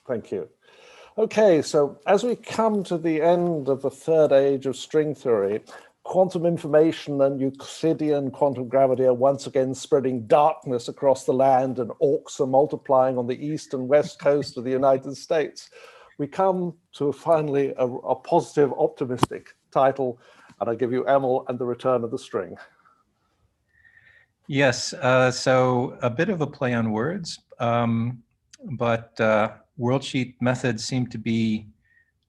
Thank you. Okay, so as we come to the end of the third age of string theory, quantum information and Euclidean quantum gravity are once again spreading darkness across the land, and orcs are multiplying on the east and west coast of the United States. We come to finally a positive, optimistic title, and I give you Emil and the Return of the String. Yes, so a bit of a play on words, but worldsheet methods seem to be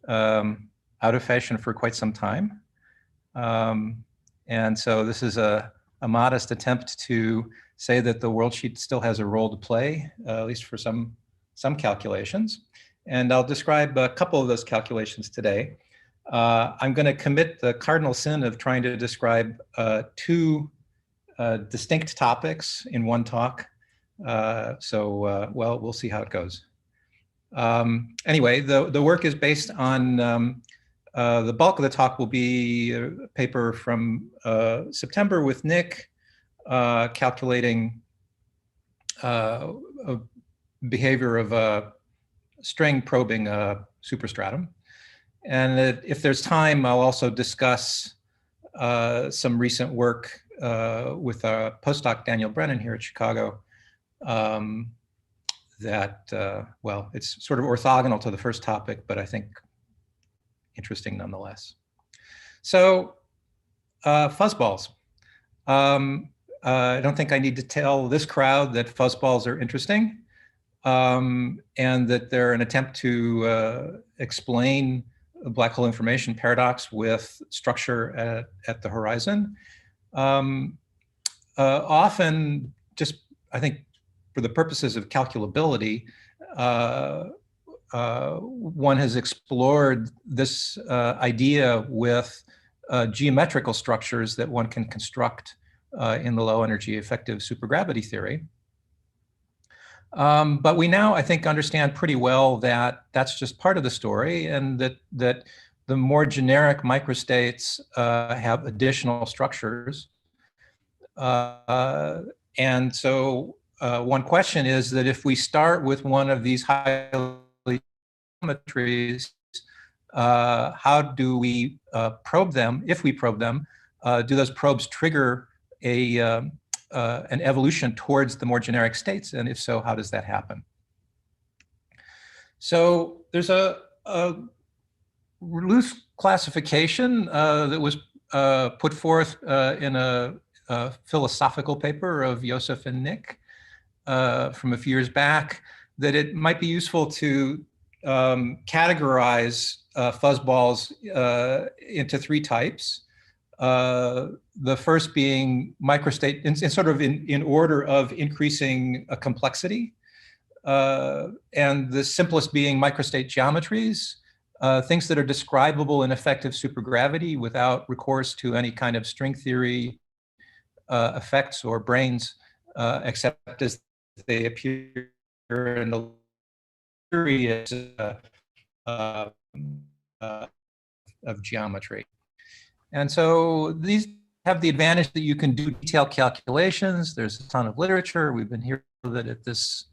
out of fashion for quite some time. And so this is a modest attempt to say that the worldsheet still has a role to play, at least for some calculations. And I'll describe a couple of those calculations today. I'm going to commit the cardinal sin of trying to describe two distinct topics in one talk. Well, we'll see how it goes. Anyway, the work is based on, the bulk of the talk will be a paper from September with Nick, calculating a behavior of a string probing a superstratum. And if there's time, I'll also discuss some recent work with postdoc Daniel Brennan here at Chicago, well, it's sort of orthogonal to the first topic, but I think interesting nonetheless. So, fuzzballs. I don't think I need to tell this crowd that fuzzballs are interesting, and that they're an attempt to explain a black hole information paradox with structure at the horizon. Often, just I think for the purposes of calculability, one has explored this idea with geometrical structures that one can construct in the low energy effective supergravity theory. But we now, I think, understand pretty well that that's just part of the story, and that the more generic microstates have additional structures. And so one question is that if we start with one of these highly geometries, how do we probe them? If we probe them, do those probes trigger an evolution towards the more generic states? And if so, how does that happen? So there's a loose classification that was put forth in a philosophical paper of Joseph and Nick from a few years back, that it might be useful to categorize fuzzballs into three types. The first being microstate, in order of increasing complexity, and the simplest being microstate geometries, things that are describable in effective supergravity without recourse to any kind of string theory effects or brains, except as they appear in the theory of geometry. And so these have the advantage that you can do detailed calculations. There's a ton of literature. We've been hearing that at this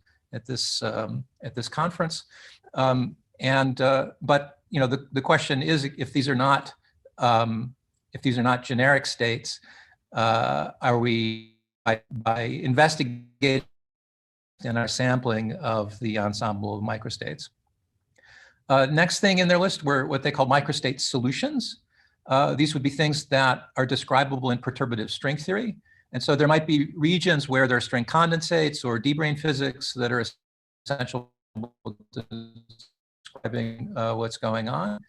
conference. But you know, the question is, if these are not generic states, are we by investigating in our sampling of the ensemble of microstates? Next thing in their list were what they call microstate solutions. These would be things that are describable in perturbative string theory. And so there might be regions where there are string condensates or D-brane physics that are essential to describing what's going on.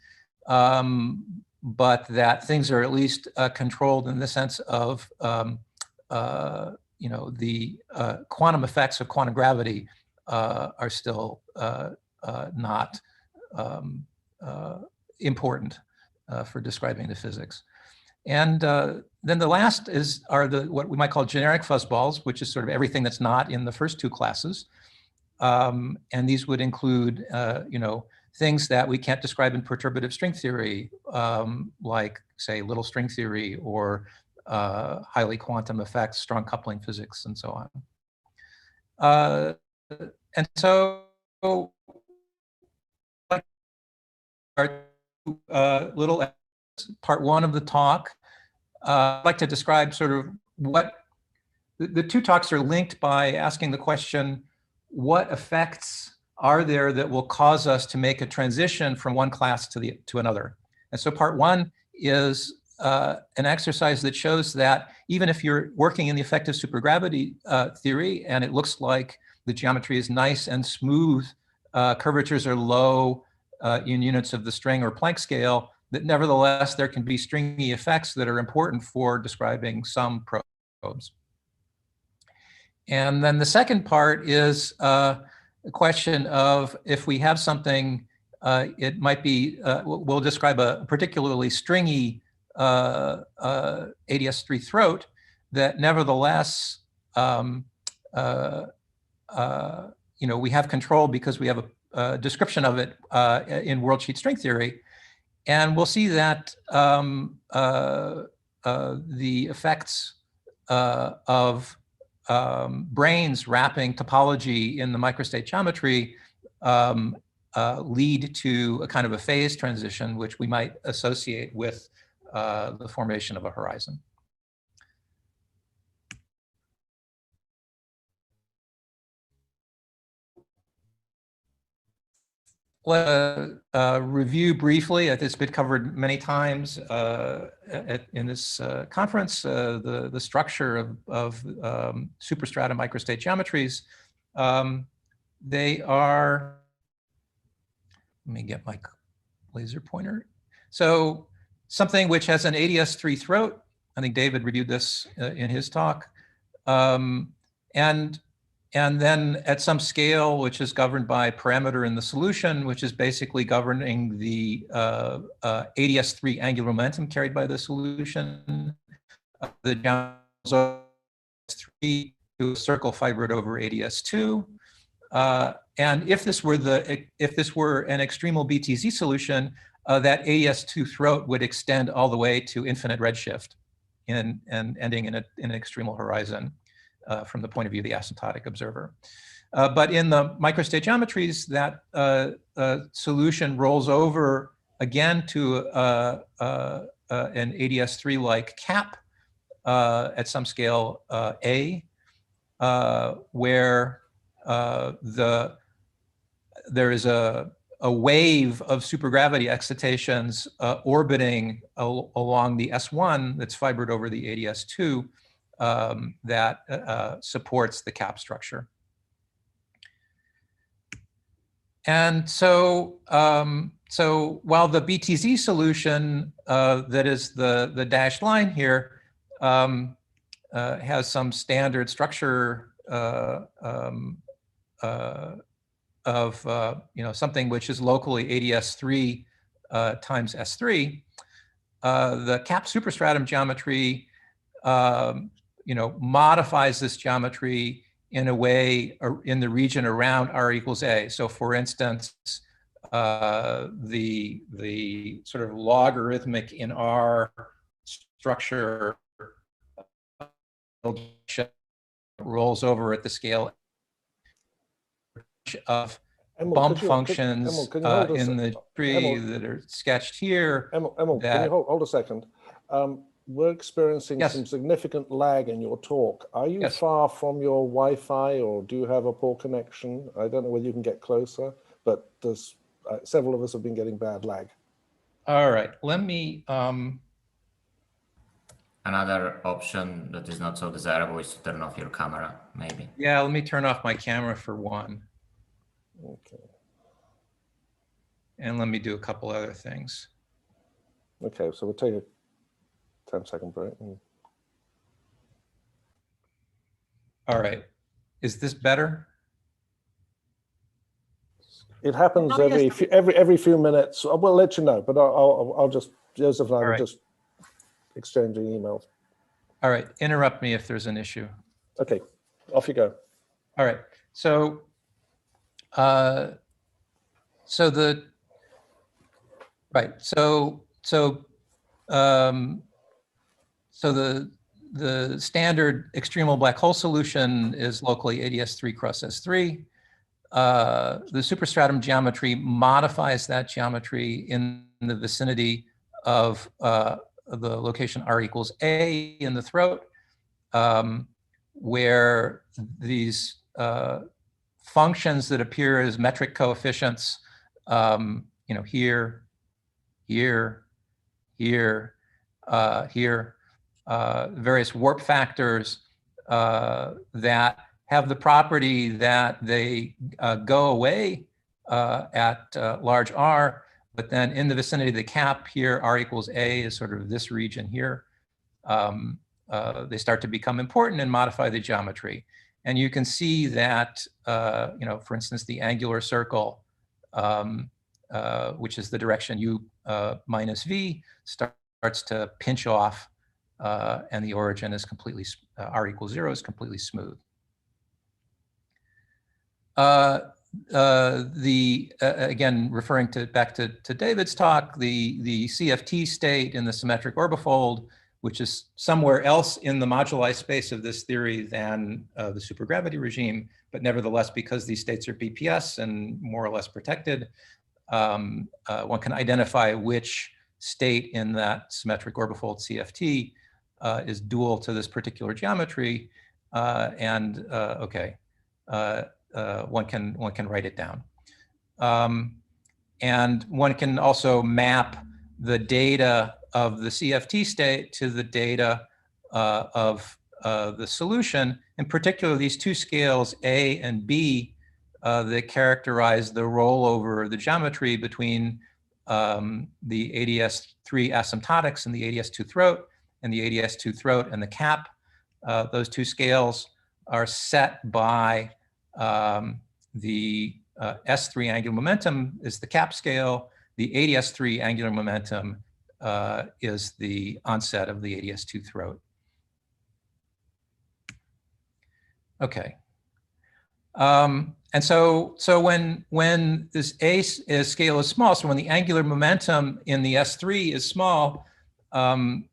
But that things are at least controlled in the sense of you know, the quantum effects of quantum gravity are still not important for describing the physics. And then the last are what we might call generic fuzzballs, which is sort of everything that's not in the first two classes. And these would include, you know, things that we can't describe in perturbative string theory, like, say, little string theory or highly quantum effects, strong coupling physics, and so on. And so little part one of the talk. I'd like to describe sort of what the two talks are linked by asking the question, what effects are there that will cause us to make a transition from one class to another? And so part one is an exercise that shows that even if you're working in the effective supergravity theory and it looks like the geometry is nice and smooth, curvatures are low in units of the string or Planck scale, that nevertheless there can be stringy effects that are important for describing some probes. And then the second part is a question of if we have something, it might be, we'll describe a particularly stringy ADS3 throat that nevertheless, we have control because we have a description of it in worldsheet string theory. And we'll see that the effects of branes wrapping topology in the microstate geometry lead to a kind of a phase transition, which we might associate with the formation of a horizon. Review briefly, it's been covered many times in this conference, the structure of superstrata microstate geometries. They are, let me get my laser pointer. So something which has an ADS3 throat, I think David reviewed this in his talk, and then at some scale, which is governed by parameter in the solution, which is basically governing the ADS3 angular momentum carried by the solution, the geometry to a circle fibroed over ADS2. And if this were an extremal Btz solution, that ADS2 throat would extend all the way to infinite redshift and ending in an extremal horizon. From the point of view of the asymptotic observer. But in the microstate geometries, that solution rolls over again to an ADS3-like cap at some scale A, where there is a wave of supergravity excitations orbiting along the S1 that's fibroed over the ADS2 that supports the cap structure. And so, so while the Btz solution, that is the dashed line here, has some standard structure of something which is locally ADS3 times S3, the cap superstratum geometry modifies this geometry in a way in the region around R equals A. So for instance, the sort of logarithmic in R structure rolls over at the scale of Emil, bump functions in the tree that are sketched here. Emil, can you hold a second? We're experiencing some significant lag in your talk. Are you far from your Wi-Fi, or do you have a poor connection? I don't know whether you can get closer, but there's several of us have been getting bad lag. All right, let me. Another option that is not so desirable is to turn off your camera, maybe. Yeah, let me turn off my camera for one. Okay. And let me do a couple other things. Okay, so we'll take a 10-second break. All right, is this better? It happens every few minutes. We'll let you know, but I'll just, Joseph and I will just exchanging emails. All right, interrupt me if there's an issue. Okay, off you go. All right, so the standard extremal black hole solution is locally ADS3 cross S3. the superstratum geometry modifies that geometry in the vicinity of the location R equals A in the throat, where these functions that appear as metric coefficients, here, here, here, here, various warp factors that have the property that they go away at large R, but then in the vicinity of the cap here, R equals A is sort of this region here. They start to become important and modify the geometry. And you can see that, for instance, the angular circle, which is the direction U minus V, starts to pinch off, and the origin is completely, R equals 0 is completely smooth. Again, referring back to David's talk, the CFT state in the symmetric orbifold, which is somewhere else in the moduli space of this theory than the supergravity regime, but nevertheless, because these states are BPS and more or less protected, one can identify which state in that symmetric orbifold CFT is dual to this particular geometry, one can write it down. And one can also map the data of the CFT state to the data of the solution, in particular these two scales A and B that characterize the rollover of the geometry between the ADS3 asymptotics and the ADS2 throat, and the ADS2 throat and the cap. Those two scales are set by the S3 angular momentum is the cap scale. The ADS3 angular momentum is the onset of the ADS2 throat. Okay. And so when this A scale is small, so when the angular momentum in the S3 is small, and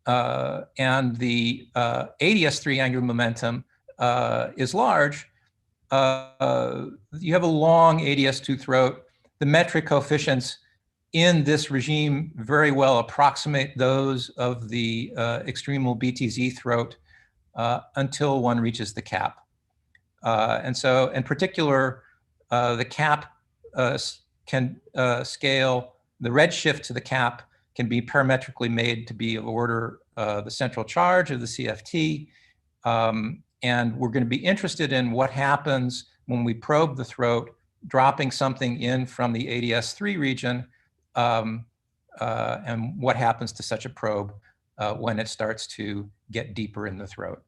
the ADS3 angular momentum is large, you have a long ADS2 throat. The metric coefficients in this regime very well approximate those of the extremal Btz throat until one reaches the cap. And so in particular, the cap can scale, the redshift to the cap can be parametrically made to be of order the central charge of the CFT. And we're going to be interested in what happens when we probe the throat, dropping something in from the ADS3 region, and what happens to such a probe when it starts to get deeper in the throat.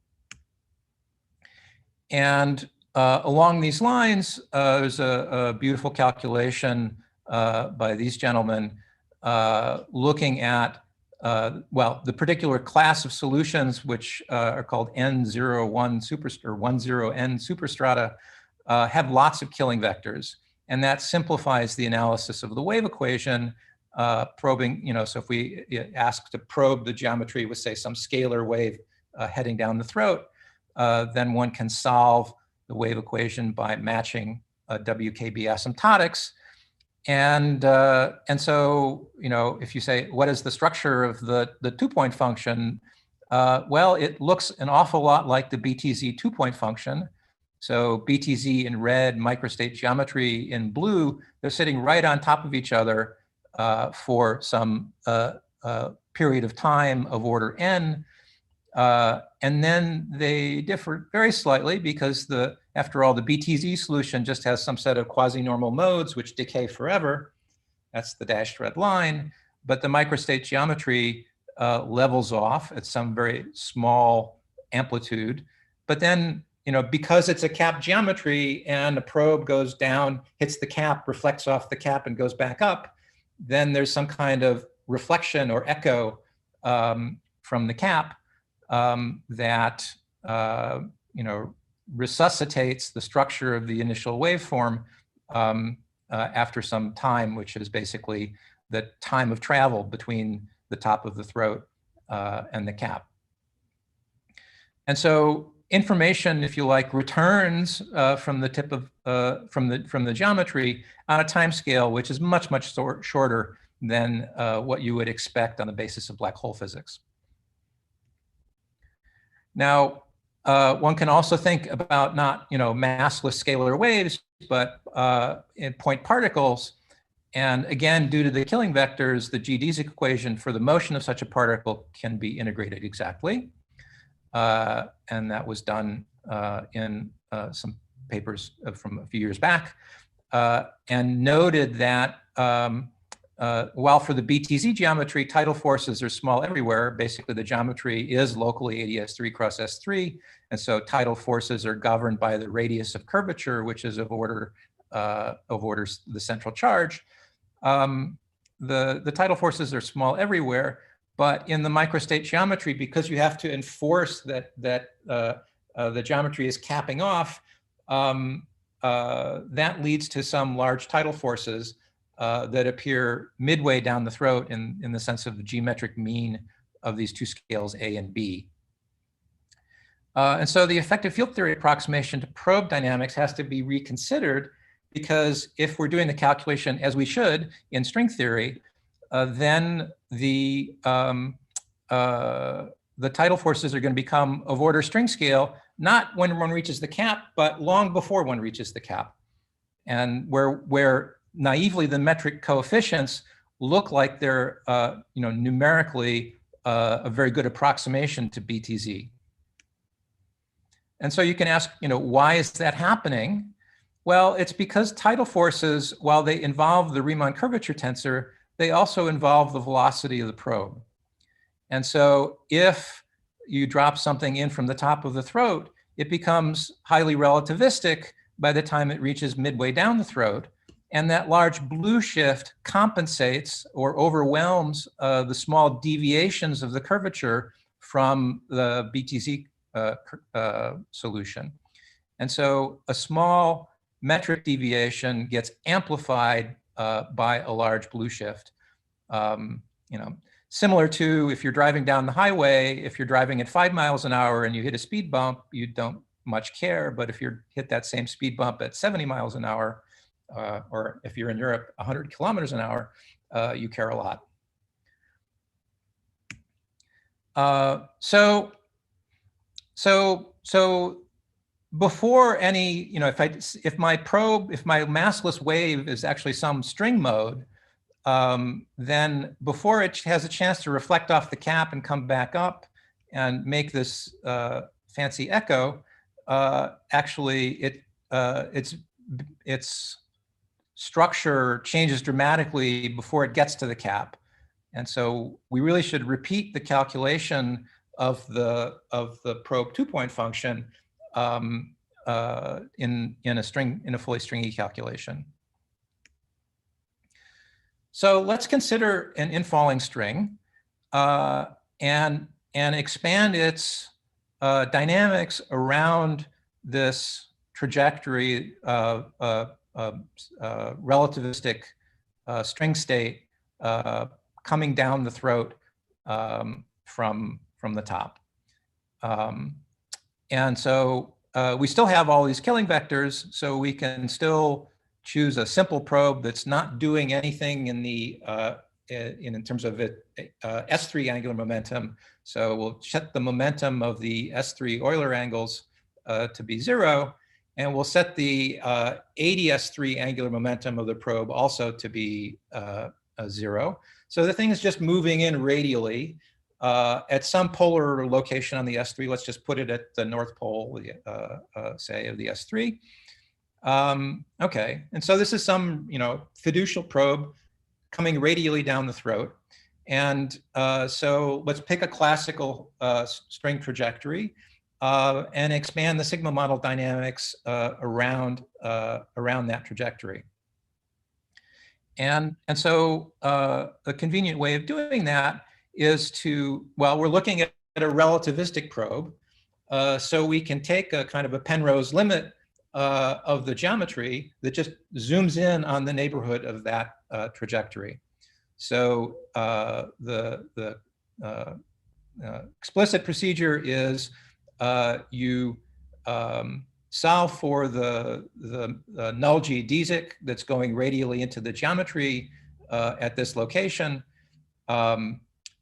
And along these lines, there's a beautiful calculation by these gentlemen looking at the particular class of solutions, which are called N01 or 10N superstrata, have lots of killing vectors. And that simplifies the analysis of the wave equation, probing, so if we ask to probe the geometry with, say, some scalar wave heading down the throat, then one can solve the wave equation by matching WKB asymptotics. And so, if you say, what is the structure of the 2-point function? Well, it looks an awful lot like the Btz 2-point function. So Btz in red, microstate geometry in blue, they're sitting right on top of each other for some period of time of order n. And then they differ very slightly because after all, the Btz solution just has some set of quasi-normal modes which decay forever. That's the dashed red line. But the microstate geometry levels off at some very small amplitude. But then, because it's a cap geometry and a probe goes down, hits the cap, reflects off the cap and goes back up, then there's some kind of reflection or echo from the cap that resuscitates the structure of the initial waveform after some time, which is basically the time of travel between the top of the throat and the cap. And so information, if you like, returns from the tip of from the geometry on a time scale which is much shorter than what you would expect on the basis of black hole physics. Now, one can also think about not massless scalar waves, but in point particles. And again, due to the killing vectors, the geodesic equation for the motion of such a particle can be integrated exactly. And that was done in some papers from a few years back, and noted that while for the Btz geometry, tidal forces are small everywhere, basically the geometry is locally AdS3 cross S3, and so tidal forces are governed by the radius of curvature, which is of order the central charge. The tidal forces are small everywhere, but in the microstate geometry, because you have to enforce that the geometry is capping off, that leads to some large tidal forces that appear midway down the throat in the sense of the geometric mean of these two scales A and B. And so the effective field theory approximation to probe dynamics has to be reconsidered, because if we're doing the calculation as we should in string theory, then the tidal forces are going to become of order string scale, not when one reaches the cap, but long before one reaches the cap. And where naively the metric coefficients look like they're numerically a very good approximation to Btz. And so you can ask, why is that happening? Well, it's because tidal forces, while they involve the Riemann curvature tensor, they also involve the velocity of the probe. And so if you drop something in from the top of the throat, it becomes highly relativistic by the time it reaches midway down the throat. And that large blue shift compensates or overwhelms the small deviations of the curvature from the Btz solution. And so a small metric deviation gets amplified by a large blue shift. Similar to if you're driving down the highway, if you're driving at 5 miles an hour and you hit a speed bump, you don't much care. But if you hit that same speed bump at 70 miles an hour, or if you're in Europe, 100 kilometers an hour, you care a lot. So before any, if my massless wave is actually some string mode, then before it has a chance to reflect off the cap and come back up and make this fancy echo, actually its structure changes dramatically before it gets to the cap. And so we really should repeat the calculation of the probe 2-point function in a fully stringy calculation. So let's consider an infalling string and expand its dynamics around this trajectory of relativistic string state coming down the throat from the top. And so we still have all these killing vectors, so we can still choose a simple probe that's not doing anything in the in terms of it S3 angular momentum. So we'll set the momentum of the S3 Euler angles to be 0, and we'll set the AdS3 angular momentum of the probe also to be 0. So the thing is just moving in radially at some polar location on the S3. Let's just put it at the North Pole, say, of the S3. Okay, and so this is some, fiducial probe coming radially down the throat. And so let's pick a classical string trajectory and expand the sigma model dynamics around that trajectory. And so a convenient way of doing that is to, well, we're looking at a relativistic probe, so we can take a kind of a Penrose limit of the geometry that just zooms in on the neighborhood of that trajectory. So the explicit procedure is you solve for the null geodesic that's going radially into the geometry at this location.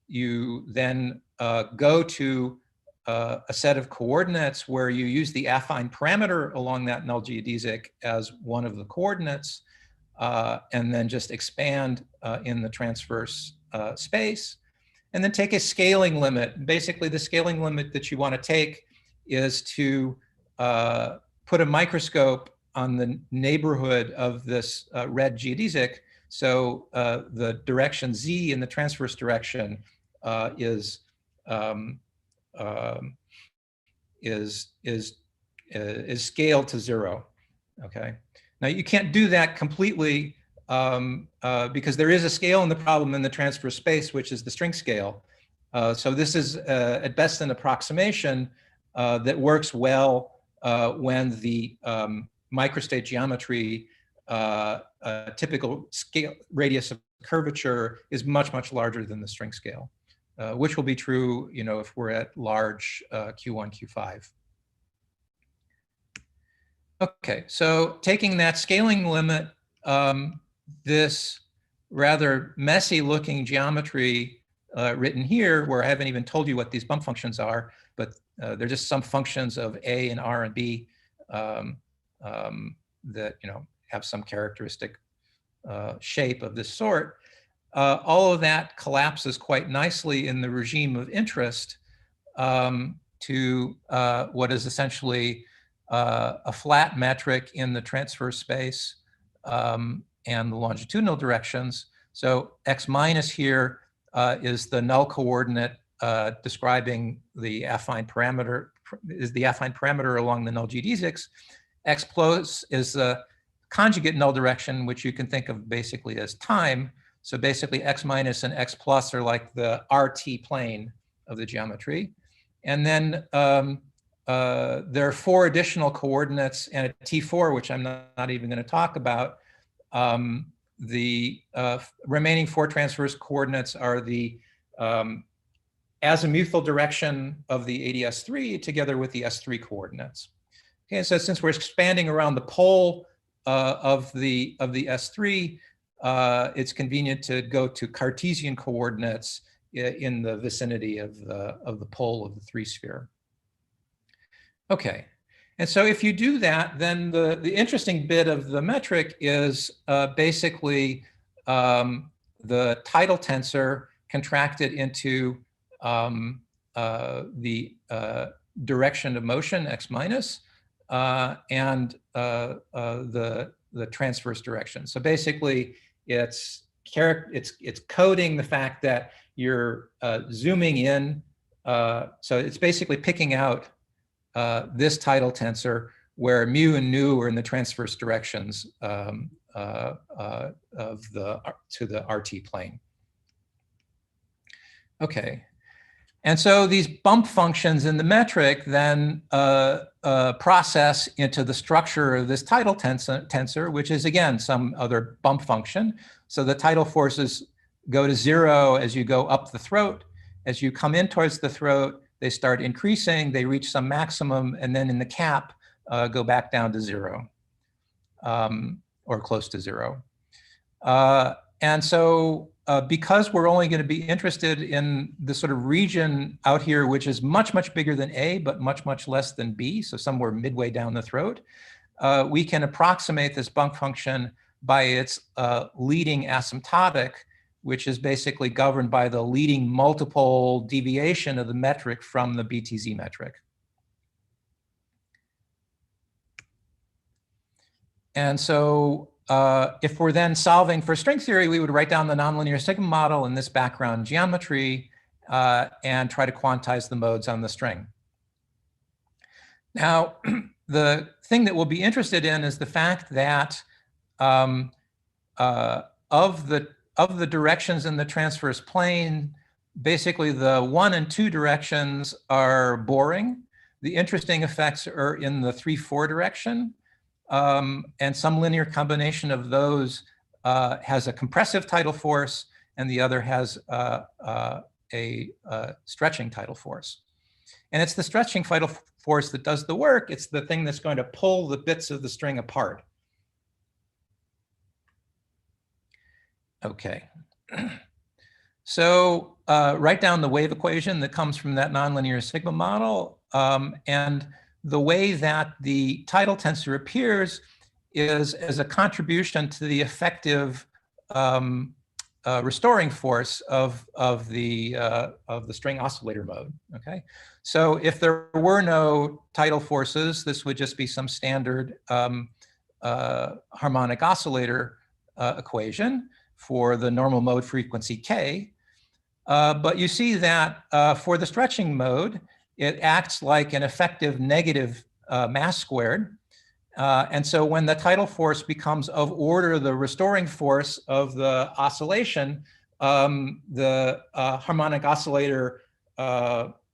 You then go to a set of coordinates where you use the affine parameter along that null geodesic as one of the coordinates, and then just expand in the transverse space, and then take a scaling limit. Basically, the scaling limit that you want to take is to put a microscope on the neighborhood of this red geodesic. So the direction z in the transverse direction is scaled to 0. Okay. Now you can't do that completely because there is a scale in the problem in the transverse space, which is the string scale. So this is at best an approximation that works well when the microstate geometry typical scale radius of curvature is much, much larger than the string scale, which will be true, if we're at large Q1, Q5. Okay, so taking that scaling limit, this rather messy looking geometry written here, where I haven't even told you what these bump functions are, but they're just some functions of A and R and B that have some characteristic shape of this sort. All of that collapses quite nicely in the regime of interest to what is essentially a flat metric in the transverse space and the longitudinal directions. So x minus here is the null coordinate describing the affine parameter, along the null geodesics. X plus is the conjugate null direction, which you can think of basically as time. So basically x minus and x plus are like the RT plane of the geometry. And then there are 4 additional coordinates and a T4, which I'm not even going to talk about. The remaining 4 transverse coordinates are the azimuthal direction of the ADS3 together with the S3 coordinates. Okay, so since we're expanding around the pole of the S3, it's convenient to go to Cartesian coordinates in the vicinity of the pole of the 3-sphere. Okay, and so if you do that, then the interesting bit of the metric is basically the tidal tensor contracted into the direction of motion x minus and the transverse direction. So basically, it's coding the fact that you're zooming in. So it's basically picking out this tidal tensor where mu and nu are in the transverse directions to the RT plane. Okay, and so these bump functions in the metric then process into the structure of this tidal tensor, which is again some other bump function. So the tidal forces go to 0 as you go up the throat. As you come in towards the throat, they start increasing, they reach some maximum, and then in the cap go back down to 0 or close to 0. And so because we're only going to be interested in the sort of region out here, which is much, much bigger than A, but much, much less than B, so somewhere midway down the throat, we can approximate this bump function by its leading asymptotic, which is basically governed by the leading multiple deviation of the metric from the Btz metric. And so if we're then solving for string theory, we would write down the nonlinear sigma model in this background geometry and try to quantize the modes on the string. Now, the thing that we'll be interested in is the fact that of the directions in the transverse plane, basically the 1 and 2 directions are boring. The interesting effects are in the 3-4 direction. And some linear combination of those has a compressive tidal force, and the other has a stretching tidal force. And it's the stretching vital force that does the work. It's the thing that's going to pull the bits of the string apart. Okay. So write down the wave equation that comes from that nonlinear sigma model. And the way that the tidal tensor appears is as a contribution to the effective restoring force of the string oscillator mode. Okay, so if there were no tidal forces, this would just be some standard harmonic oscillator equation for the normal mode frequency k. But you see that for the stretching mode, it acts like an effective negative mass squared. And so when the tidal force becomes of order the restoring force of the oscillation, the harmonic oscillator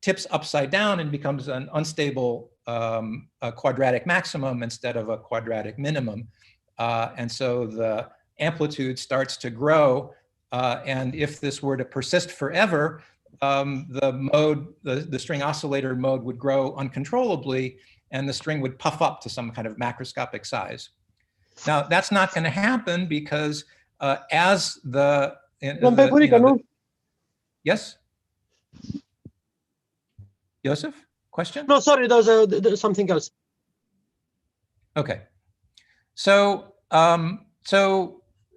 tips upside down and becomes an unstable quadratic maximum instead of a quadratic minimum. And so the amplitude starts to grow. And if this were to persist forever, the string oscillator mode would grow uncontrollably, and the string would puff up to some kind of macroscopic size. Now, that's not going to happen because as the, yes? Joseph, question? No, sorry, there's something else. Okay. So,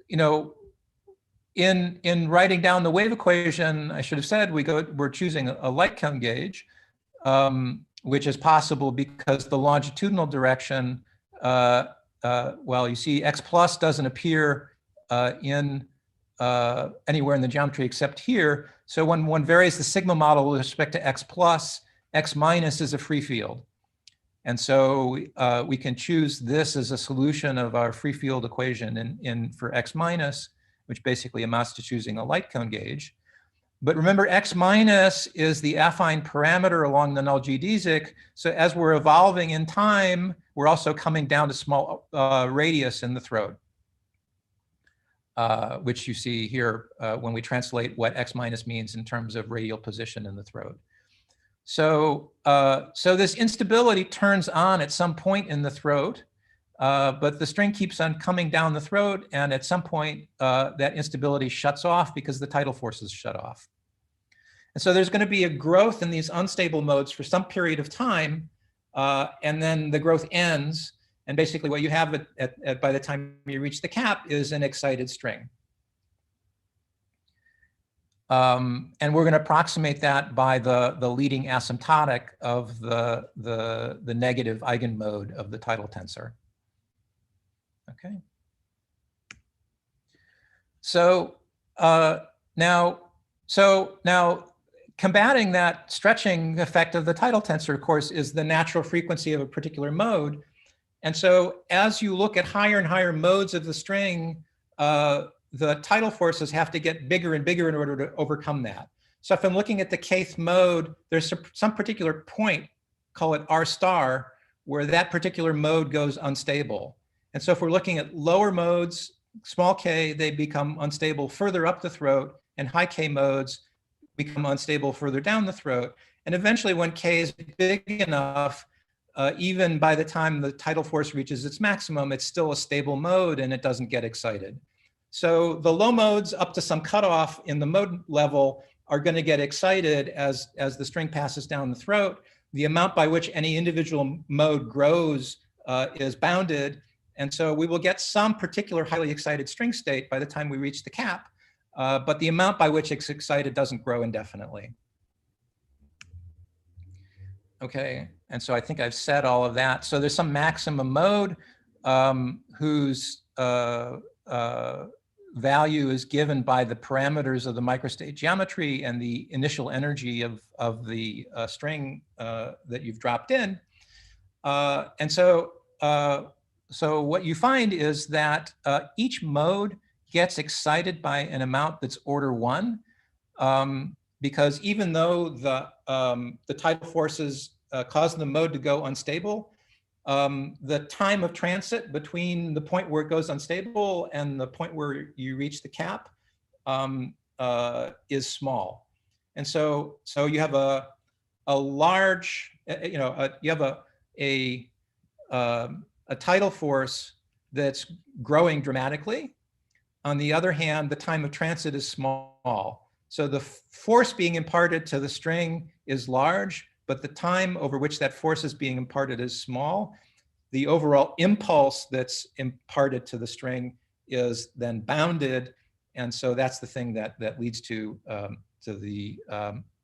you know, in writing down the wave equation, I should have said we're choosing a light cone gauge, which is possible because the longitudinal direction, well, you see X plus doesn't appear in anywhere in the geometry except here. So when one varies the sigma model with respect to X plus, X minus is a free field. And so we can choose this as a solution of our free field equation for X minus, which basically amounts to choosing a light cone gauge. But remember, X minus is the affine parameter along the null geodesic. So as we're evolving in time, we're also coming down to small radius in the throat, which you see here when we translate what X minus means in terms of radial position in the throat. So, so this instability turns on at some point in the throat, but the string keeps on coming down the throat, and at some point that instability shuts off because the tidal forces shut off. And so there's going to be a growth in these unstable modes for some period of time, and then the growth ends. And basically what you have by the time you reach the cap is an excited string. And we're going to approximate that by the leading asymptotic of the negative eigenmode of the tidal tensor. Okay. So now combating that stretching effect of the tidal tensor, of course, is the natural frequency of a particular mode. And so as you look at higher and higher modes of the string, the tidal forces have to get bigger and bigger in order to overcome that. So if I'm looking at the kth mode, there's some particular point, call it R star, where that particular mode goes unstable. And so if we're looking at lower modes, small k, they become unstable further up the throat, and high k modes become unstable further down the throat. And eventually when k is big enough, even by the time the tidal force reaches its maximum, it's still a stable mode and it doesn't get excited. So the low modes up to some cutoff in the mode level are going to get excited as the string passes down the throat. The amount by which any individual mode grows is bounded. And so we will get some particular highly excited string state by the time we reach the cap, but the amount by which it's excited doesn't grow indefinitely. Okay, and so I think I've said all of that. So there's some maximum mode whose value is given by the parameters of the microstate geometry and the initial energy of the string that you've dropped in. And so so what you find is that each mode gets excited by an amount that's order 1, because even though the tidal forces cause the mode to go unstable, the time of transit between the point where it goes unstable and the point where you reach the cap is small. And so you have a large, you have a tidal force that's growing dramatically. On the other hand, the time of transit is small. So the force being imparted to the string is large, but the time over which that force is being imparted is small. The overall impulse that's imparted to the string is then bounded. And so that's the thing that leads to the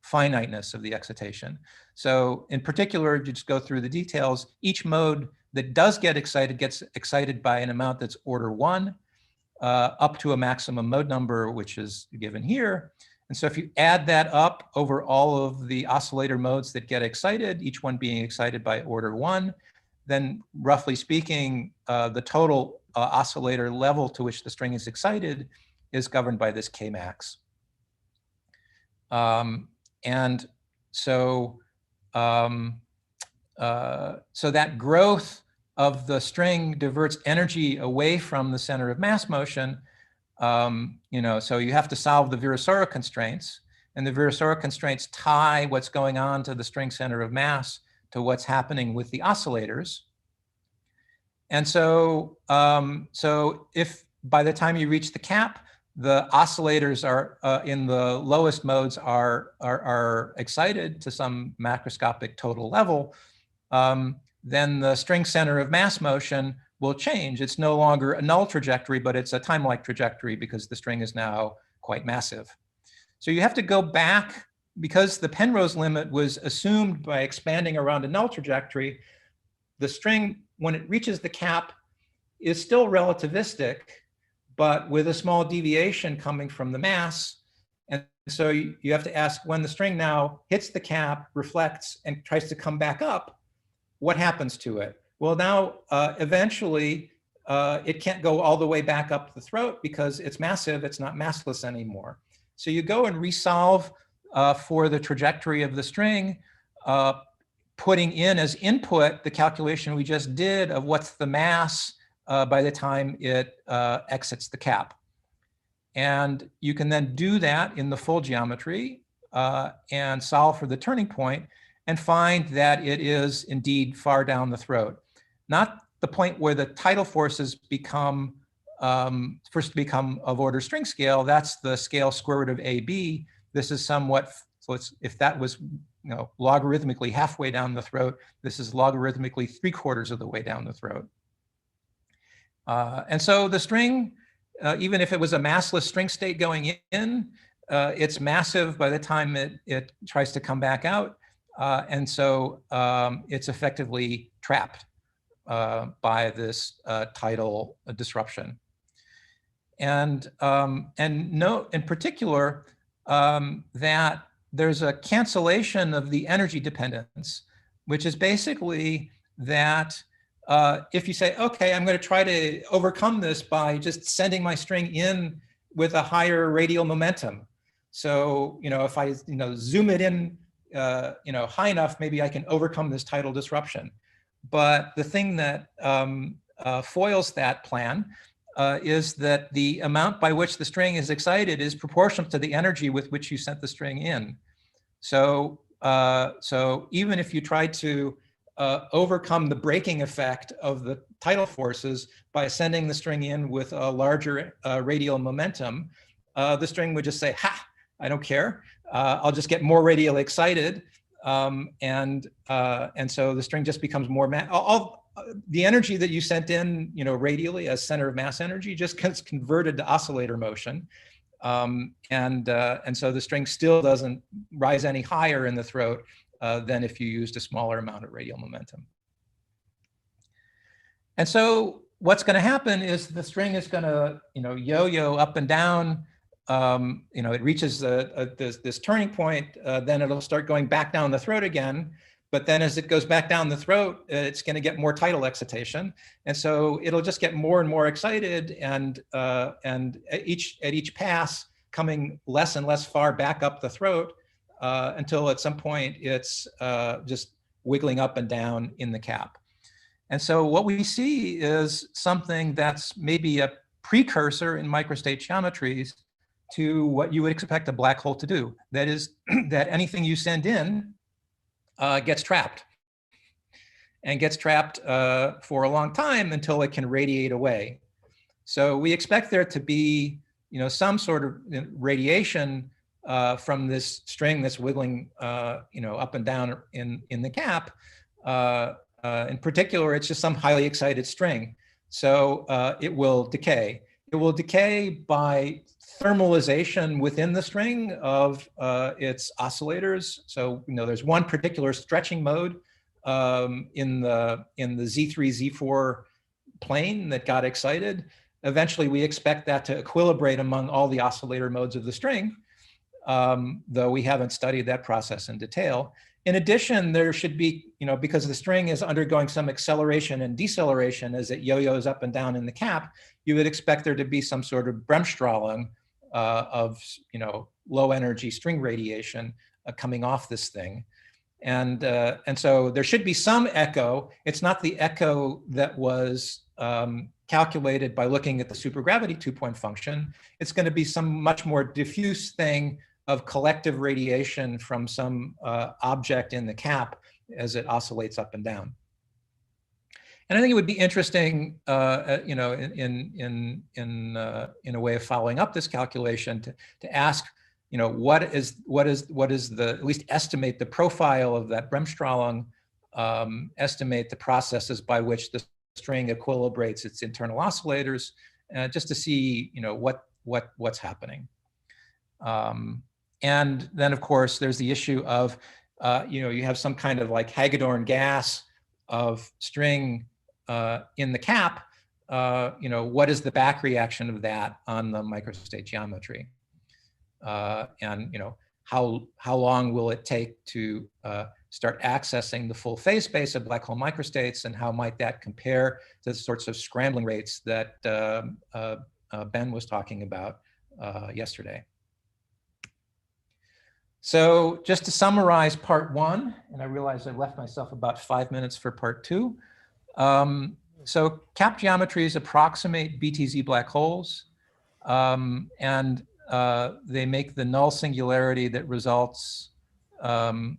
finiteness of the excitation. So in particular, if you just go through the details, each mode that does get excited gets excited by an amount that's order 1, up to a maximum mode number, which is given here. And so if you add that up over all of the oscillator modes that get excited, each one being excited by order 1, then roughly speaking, the total oscillator level to which the string is excited is governed by this K max. And so, so that growth of the string diverts energy away from the center of mass motion. So you have to solve the Virasoro constraints, and the Virasoro constraints tie what's going on to the string center of mass to what's happening with the oscillators. And so, so if by the time you reach the cap, the oscillators are in the lowest modes are excited to some macroscopic total level, then the string center of mass motion will change. It's no longer a null trajectory, but it's a time-like trajectory because the string is now quite massive. So you have to go back, because the Penrose limit was assumed by expanding around a null trajectory, the string, when it reaches the cap, is still relativistic, but with a small deviation coming from the mass. And so you have to ask, when the string now hits the cap, reflects, and tries to come back up, what happens to it? Well, now eventually it can't go all the way back up the throat because it's massive, it's not massless anymore. So you go and resolve for the trajectory of the string, putting in as input the calculation we just did of what's the mass by the time it exits the cap. And you can then do that in the full geometry and solve for the turning point and find that it is indeed far down the throat. Not the point where the tidal forces become, first become of order string scale, that's the scale square root of AB. This is somewhat, so it's, if that was logarithmically halfway down the throat, this is logarithmically 3/4 of the way down the throat. And so the string, even if it was a massless string state going in, it's massive by the time it tries to come back out. And so it's effectively trapped by this tidal disruption. And note in particular that there's a cancellation of the energy dependence, which is basically that if you say, okay, I'm going to try to overcome this by just sending my string in with a higher radial momentum. So, if I, zoom it in, high enough, maybe I can overcome this tidal disruption. But the thing that foils that plan is that the amount by which the string is excited is proportional to the energy with which you sent the string in. So, so even if you try to overcome the braking effect of the tidal forces by sending the string in with a larger radial momentum, the string would just say, ha, I don't care. I'll just get more radially excited. And so the string just becomes more, the energy that you sent in, radially as center of mass energy just gets converted to oscillator motion. And so the string still doesn't rise any higher in the throat than if you used a smaller amount of radial momentum. And so what's going to happen is the string is going to, yo-yo up and down. It reaches this turning point, then it'll start going back down the throat again. But then as it goes back down the throat, it's going to get more tidal excitation. And so it'll just get more and more excited, and at each pass coming less and less far back up the throat until at some point it's just wiggling up and down in the cap. And so what we see is something that's maybe a precursor in microstate geometries to what you would expect a black hole to do. That is that anything you send in gets trapped. And gets trapped for a long time until it can radiate away. So we expect there to be, some sort of radiation from this string that's wiggling, up and down in the cap. In particular, it's just some highly excited string. So it will decay. It will decay by thermalization within the string of its oscillators. So there's one particular stretching mode in the Z3, Z4 plane that got excited. Eventually, we expect that to equilibrate among all the oscillator modes of the string, though we haven't studied that process in detail. In addition, there should be, because the string is undergoing some acceleration and deceleration as it yo-yos up and down in the cap, you would expect there to be some sort of Bremsstrahlung of, low energy string radiation coming off this thing. And so there should be some echo. It's not the echo that was calculated by looking at the supergravity 2-point function. It's going to be some much more diffuse thing of collective radiation from some object in the cap as it oscillates up and down. And I think it would be interesting, in a way of following up this calculation to ask, what is the, at least estimate the profile of that Bremsstrahlung, estimate the processes by which the string equilibrates its internal oscillators, just to see, what's happening. And then, of course, there's the issue of, you have some kind of like Hagedorn gas of string in the cap. What is the back reaction of that on the microstate geometry? And how long will it take to start accessing the full phase space of black hole microstates, and how might that compare to the sorts of scrambling rates that Ben was talking about yesterday? So just to summarize part 1, and I realize I left myself about 5 minutes for part 2. So cap geometries approximate Btz black holes, and they make the null singularity that results, from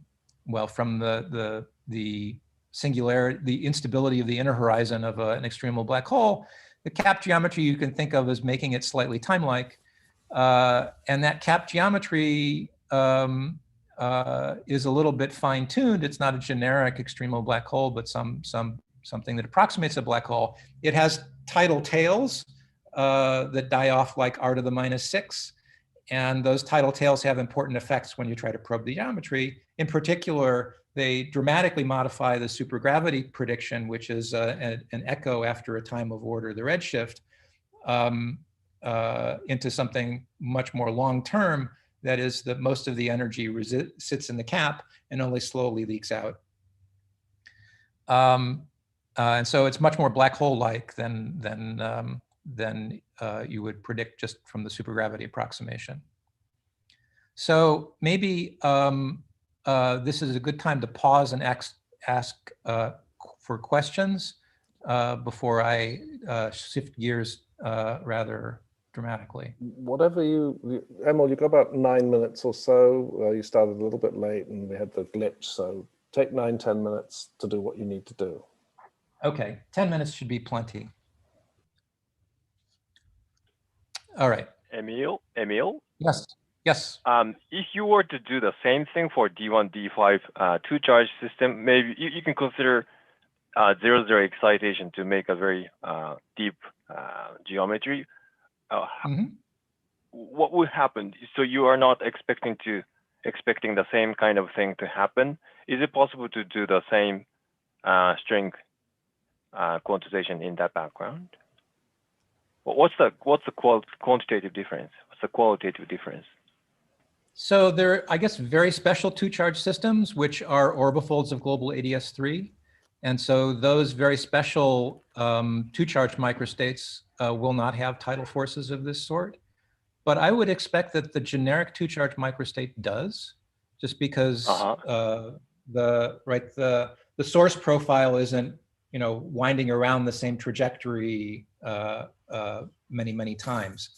the singularity, the instability of the inner horizon of an extremal black hole. The cap geometry you can think of as making it slightly time-like, and that cap geometry is a little bit fine-tuned. It's not a generic extremal black hole, but something that approximates a black hole. It has tidal tails that die off like r to the -6. And those tidal tails have important effects when you try to probe the geometry. In particular, they dramatically modify the supergravity prediction, which is an echo after a time of order, the redshift, into something much more long-term. That is that most of the energy sits in the cap and only slowly leaks out. And so it's much more black hole-like than you would predict just from the supergravity approximation. So maybe this is a good time to pause and ask for questions before I shift gears rather dramatically. Whatever Emil, you've got about 9 minutes or so. You started a little bit late and we had the glitch, so take 9-10 minutes to do what you need to do. Okay, 10 minutes should be plenty. All right. Emil? Yes. Yes. If you were to do the same thing for D1, D5 two-charge system, maybe you can consider 0-0 excitation to make a very deep geometry. What would happen? So you are not expecting the same kind of thing to happen. Is it possible to do the same string quantization in that background? What's the quantitative difference? What's the qualitative difference? So there are, I guess, very special two-charge systems, which are orbifolds of global ADS3. And so those very special two-charge microstates will not have tidal forces of this sort. But I would expect that the generic two-charge microstate does, just because the source profile isn't, winding around the same trajectory many times.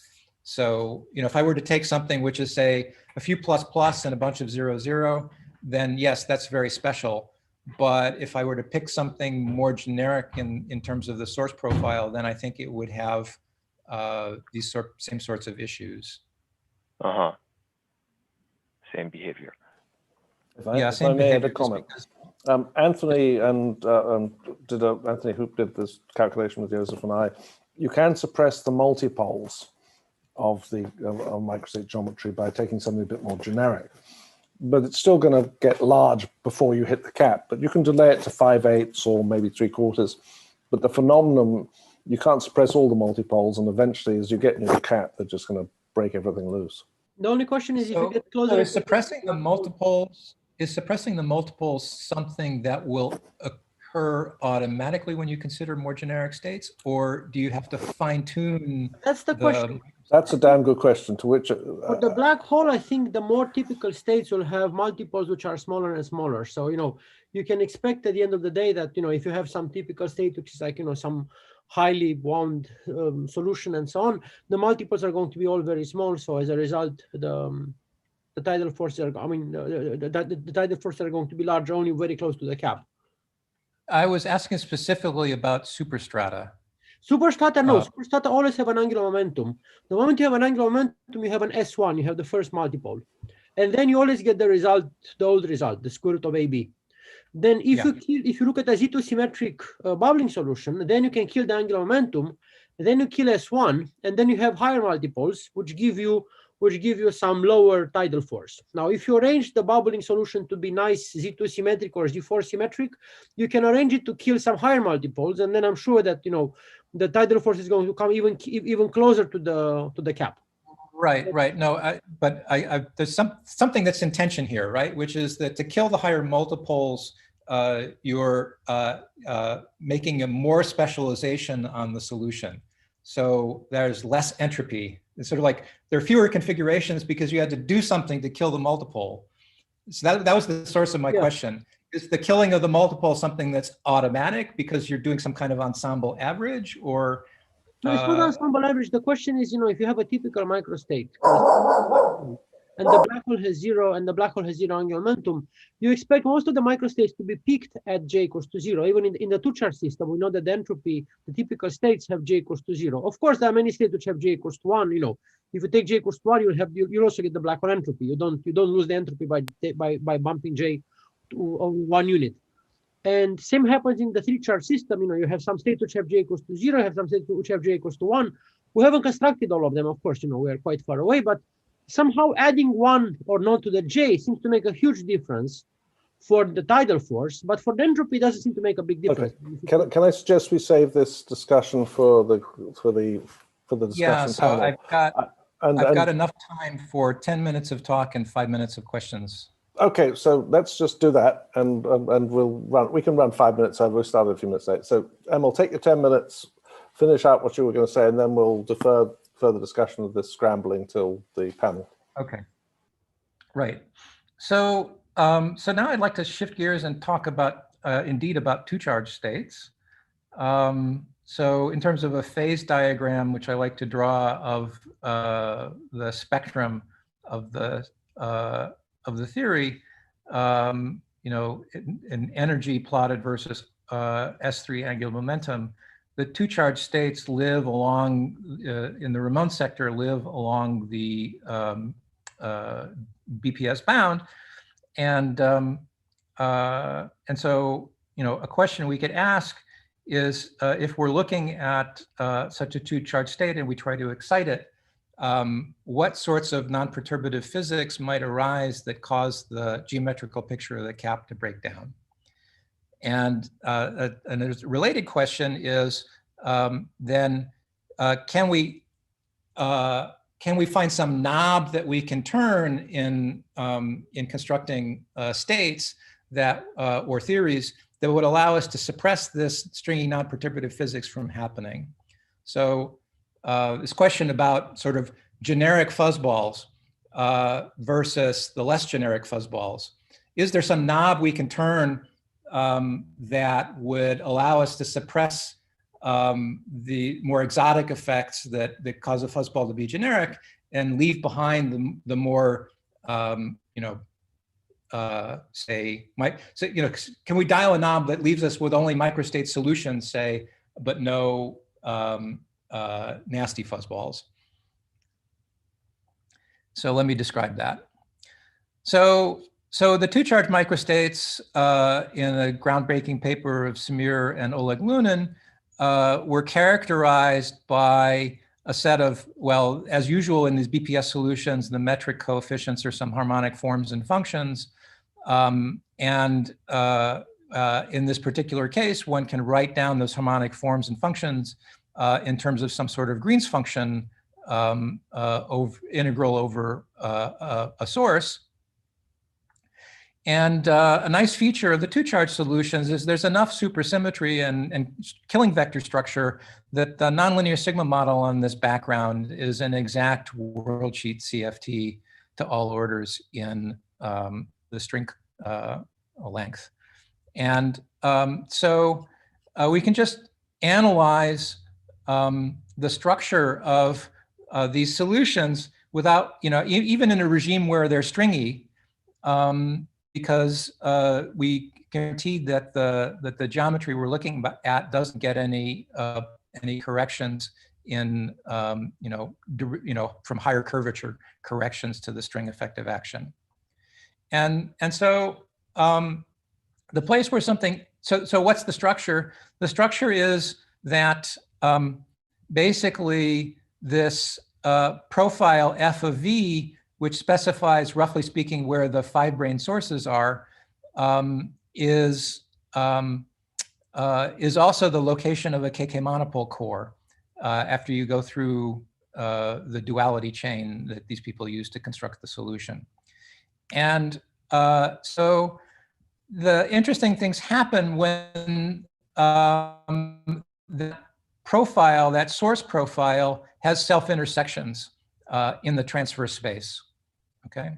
So, if I were to take something which is, say, a few plus plus and a bunch of 0-0, then yes, that's very special. But if I were to pick something more generic in terms of the source profile, then I think it would have these same sorts of issues. Uh-huh. Same behavior. If I may add a comment. Anthony Anthony Hoop did this calculation with Joseph and I. You can suppress the multipoles of the of microstate geometry by taking something a bit more generic, but it's still going to get large before you hit the cap. But you can delay it to 5/8 or maybe 3/4. But the phenomenon, you can't suppress all the multipoles, and eventually, as you get near the cap, they're just going to break everything loose. The only question is if you get closer. Is suppressing the multiples something that will occur automatically when you consider more generic states, or do you have to fine tune? That's the question. That's a damn good question. To which for the black hole, I think the more typical states will have multiples which are smaller and smaller. So you can expect at the end of the day that if you have some typical state which is like some highly bound solution and so on, the multiples are going to be all very small. So as a result, the tidal forces are, the tidal forces are going to be large, only very close to the cap. I was asking specifically about superstrata. Superstrata, no. Superstrata always have an angular momentum. The moment you have an angular momentum, you have an S1, you have the first multiple. And then you always get the result, the old result, the square root of AB. Then if you look at a Z2 symmetric bubbling solution, then you can kill the angular momentum, then you kill S1, and then you have higher multiples, which give you some lower tidal force. Now, if you arrange the bubbling solution to be nice Z2 symmetric or Z4 symmetric, you can arrange it to kill some higher multiples, and then I'm sure that the tidal force is going to come even closer to the cap. Right. No, but there's something that's in tension here, right? Which is that to kill the higher multiples, you're making a more specialization on the solution. So there's less entropy. It's sort of like there are fewer configurations because you had to do something to kill the multiple. So that was the source of my question. Is the killing of the multiple something that's automatic because you're doing some kind of ensemble average, or? No, it's not ensemble average. The question is, if you have a typical microstate and the black hole has zero angular momentum, you expect most of the microstates to be peaked at j equals to 0. Even in the two-charge system, we know that the entropy, the typical states have j equals to 0. Of course, there are many states which have j equals to 1. If you take j equals to 1, you'll also get the black hole entropy. You don't lose the entropy by bumping j to 1 unit. And same happens in the three-charge system. You have some states which have j equals to 0, have some states which have j equals to 1. We haven't constructed all of them, of course. We are quite far away, but somehow adding 1 or not to the j seems to make a huge difference for the tidal force, but for the entropy, it doesn't seem to make a big difference. Okay. Can I suggest we save this discussion for the discussion? Yeah. So panel? I've got enough time for 10 minutes of talk and 5 minutes of questions. Okay, so let's just do that, and we can run 5 minutes over. We started a few minutes late. So Emil, take your 10 minutes, finish out what you were going to say, and then we'll defer further discussion of this scrambling till the panel. Okay. Right. So so now I'd like to shift gears and talk about about two-charge states. So in terms of a phase diagram, which I like to draw of the spectrum of the theory, an energy plotted versus S3 angular momentum, the two-charge states live along, in the Ramon sector, live along the BPS bound. And so, a question we could ask is, if we're looking at such a two-charge state and we try to excite it, what sorts of non-perturbative physics might arise that cause the geometrical picture of the cap to break down? And a related question is, then can we find some knob that we can turn in constructing states that or theories that would allow us to suppress this stringy non-perturbative physics from happening? So this question about sort of generic fuzzballs versus the less generic fuzzballs. Is there some knob we can turn that would allow us to suppress the more exotic effects that cause a fuzzball to be generic and leave behind the more say, can we dial a knob that leaves us with only microstate solutions, say, but no nasty fuzzballs? So let me describe that. So the two charge microstates in a groundbreaking paper of Samir and Oleg Lunin were characterized by a set of, well, as usual in these BPS solutions, the metric coefficients are some harmonic forms and functions. In this particular case, one can write down those harmonic forms and functions in terms of some sort of Green's function integral over a source. And a nice feature of the two charge solutions is there's enough supersymmetry and killing vector structure that the nonlinear sigma model on this background is an exact worldsheet CFT to all orders in the string length. And so we can just analyze the structure of these solutions without, even in a regime where they're stringy, because we guaranteed that the geometry we're looking at doesn't get any corrections in from higher curvature corrections to the string effective action, and so the place where something so what's the structure? The structure is that basically this profile f of v, which specifies, roughly speaking, where the 5-brane sources are, is also the location of a KK monopole core after you go through the duality chain that these people use to construct the solution. And so the interesting things happen when the profile, that source profile, has self-intersections in the transverse space. Okay,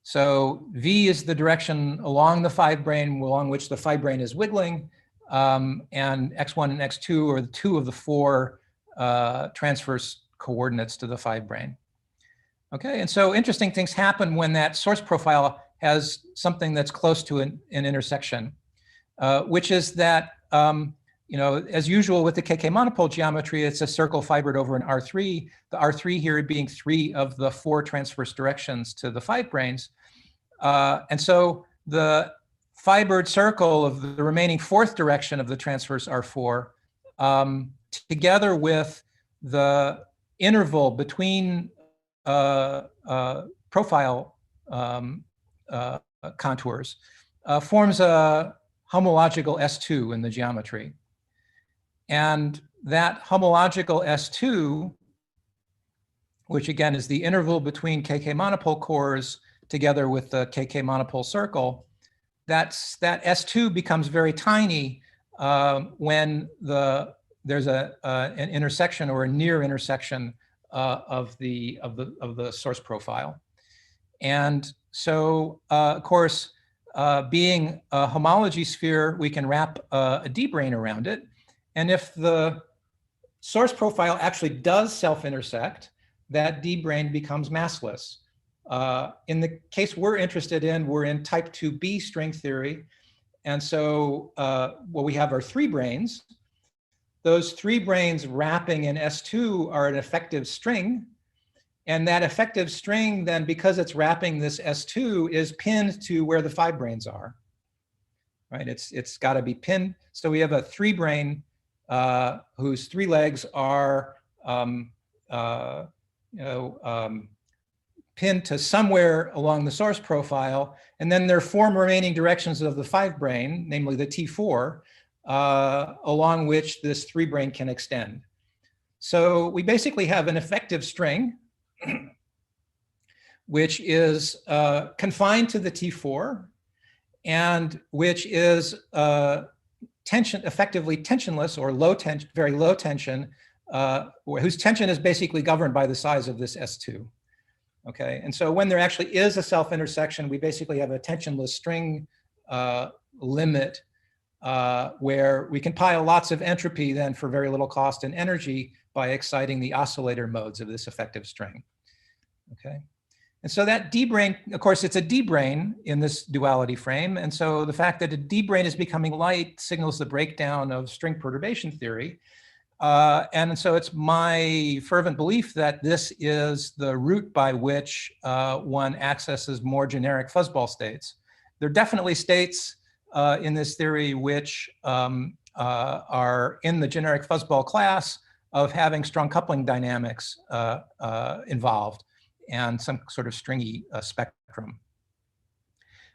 so V is the direction along the 5-brane along which the 5-brane is wiggling, and x1 and x2 are the 2 of the 4 transverse coordinates to the 5-brane. Okay, and so interesting things happen when that source profile has something that's close to an intersection, which is that as usual with the KK monopole geometry, it's a circle fibered over an R3, the R3 here being 3 of the 4 transverse directions to the 5-branes. And so the fibered circle of the remaining 4th direction of the transverse R4, together with the interval between profile contours, forms a homological S2 in the geometry. And that homological S2, which again is the interval between KK monopole cores together with the KK monopole circle, that S2 becomes very tiny when there's an intersection or a near intersection of the source profile. And so, of course, being a homology sphere, we can wrap a D-brane around it. And if the source profile actually does self-intersect, that D-brane becomes massless. In the case we're interested in, we're in type 2b string theory. And so what we have are 3 branes. Those 3 branes wrapping in S2 are an effective string. And that effective string then, because it's wrapping this S2, is pinned to where the 5 branes are. Right? It's got to be pinned. So we have a 3-brane whose 3 legs are pinned to somewhere along the source profile, and then there are 4 remaining directions of the 5-brane, namely the T4, along which this 3-brane can extend. So we basically have an effective string, which is confined to the T4, and which is effectively tensionless or low tension, very low tension, whose tension is basically governed by the size of this S2. Okay, and so when there actually is a self-intersection, we basically have a tensionless string limit where we can pile lots of entropy then for very little cost and energy by exciting the oscillator modes of this effective string. Okay, And so that D brane, of course, it's a D brane in this duality frame. And so the fact that a D brane is becoming light signals the breakdown of string perturbation theory. And so it's my fervent belief that this is the route by which one accesses more generic fuzzball states. There are definitely states in this theory which are in the generic fuzzball class of having strong coupling dynamics involved and some sort of stringy spectrum.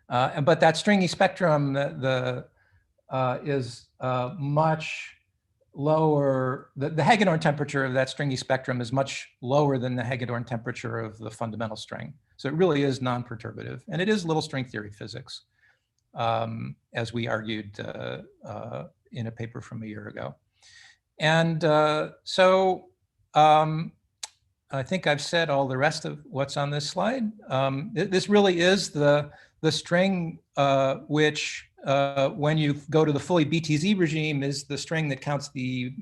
But that stringy spectrum is much lower. The Hagedorn temperature of that stringy spectrum is much lower than the Hagedorn temperature of the fundamental string. So it really is non-perturbative, and it is little string theory physics, as we argued in a paper from a year ago. And I think I've said all the rest of what's on this slide. This really is the string which, when you go to the fully Btz regime, is the string that counts the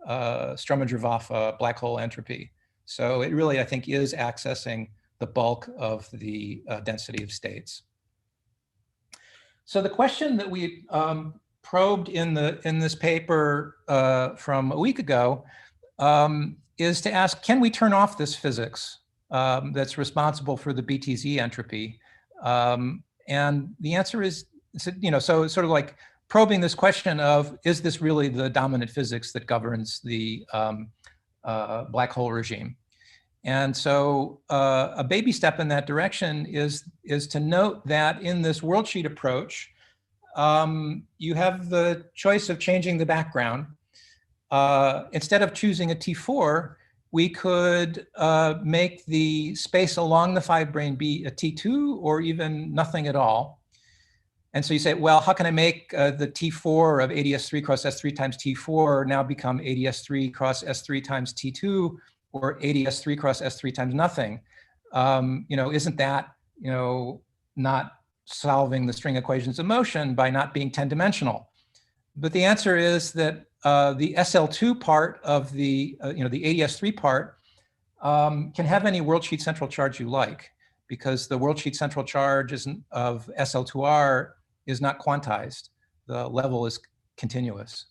Strominger-Vafa black hole entropy. So it really, I think, is accessing the bulk of the density of states. So the question that we probed in this paper from a week ago is to ask, can we turn off this physics that's responsible for the Btz entropy? And the answer is, you know, so sort of like probing this question of, is this really the dominant physics that governs the black hole regime? And so a baby step in that direction is to note that in this worldsheet approach, you have the choice of changing the background. Instead of choosing a T4, we could make the space along the 5 brane be a T2 or even nothing at all. And so you say, well, how can I make the T4 of ADS3 cross S3 times T4 now become ADS3 cross S3 times T2 or ADS3 cross S3 times nothing? You know, isn't that, you know, not solving the string equations of motion by not being 10-dimensional? But the answer is that the SL2 part of the, you know, the ADS3 part can have any worldsheet central charge you like, because the worldsheet central charge of SL2R is not quantized. The level is continuous.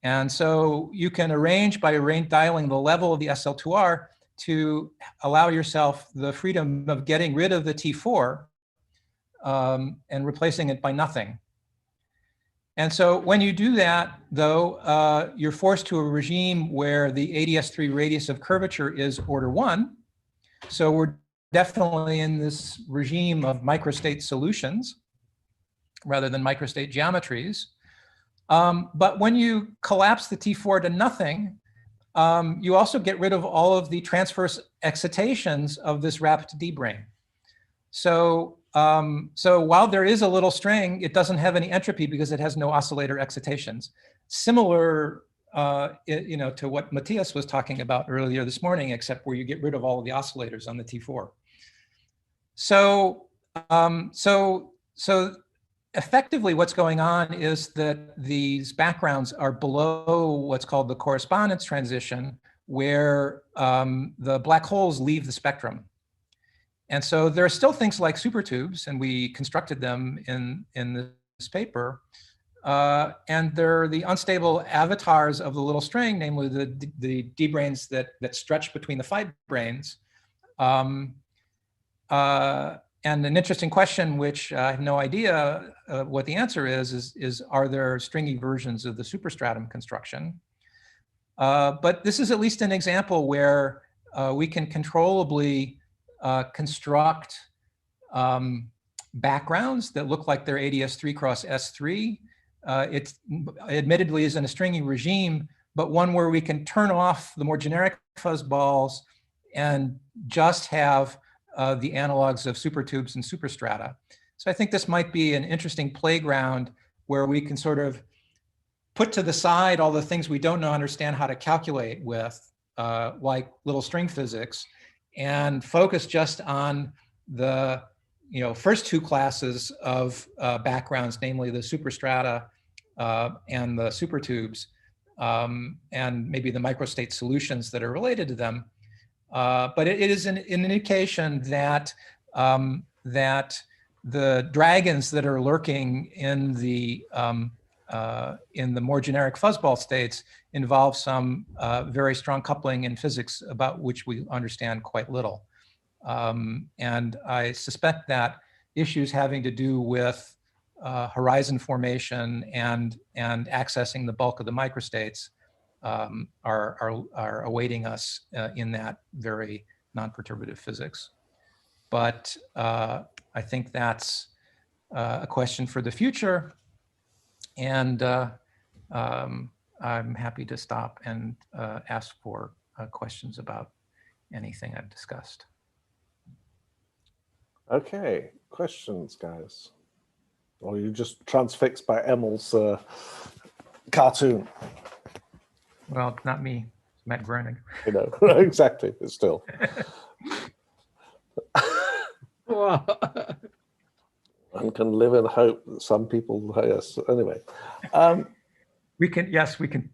And so you can arrange by dialing the level of the SL2R to allow yourself the freedom of getting rid of the T4 and replacing it by nothing. And so when you do that, though, you're forced to a regime where the ADS3 radius of curvature is order 1. So we're definitely in this regime of microstate solutions rather than microstate geometries. But when you collapse the T4 to nothing, you also get rid of all of the transverse excitations of this wrapped D brane. So while there is a little string, it doesn't have any entropy because it has no oscillator excitations. Similar, you know, to what Matthias was talking about earlier this morning, except where you get rid of all of the oscillators on the T4. So effectively, what's going on is that these backgrounds are below what's called the correspondence transition, where the black holes leave the spectrum. And so there are still things like supertubes, and we constructed them in this paper. And they're the unstable avatars of the little string, namely the D branes that stretch between the 5 branes. And an interesting question, which I have no idea what the answer is are there stringy versions of the superstratum construction? But this is at least an example where we can controllably construct backgrounds that look like they're ADS3 cross S3. It admittedly is in a stringy regime, but one where we can turn off the more generic fuzzballs and just have the analogs of supertubes and superstrata. So I think this might be an interesting playground where we can sort of put to the side all the things we don't understand how to calculate with, like little string physics, and focus just on the first 2 classes of backgrounds, namely the superstrata and the supertubes, and maybe the microstate solutions that are related to them. But it is an indication that that the dragons that are lurking in the more generic fuzzball states involve some very strong coupling in physics about which we understand quite little. And I suspect that issues having to do with horizon formation and accessing the bulk of the microstates are awaiting us in that very non-perturbative physics. But I think that's a question for the future. And I'm happy to stop and ask for questions about anything I've discussed. Okay, questions, guys? Or are you just transfixed by Emil's cartoon? Well, not me, Matt Groening. You know, exactly, but still. Wow. One can live in hope that some people, yes, anyway. We can, yes, we can.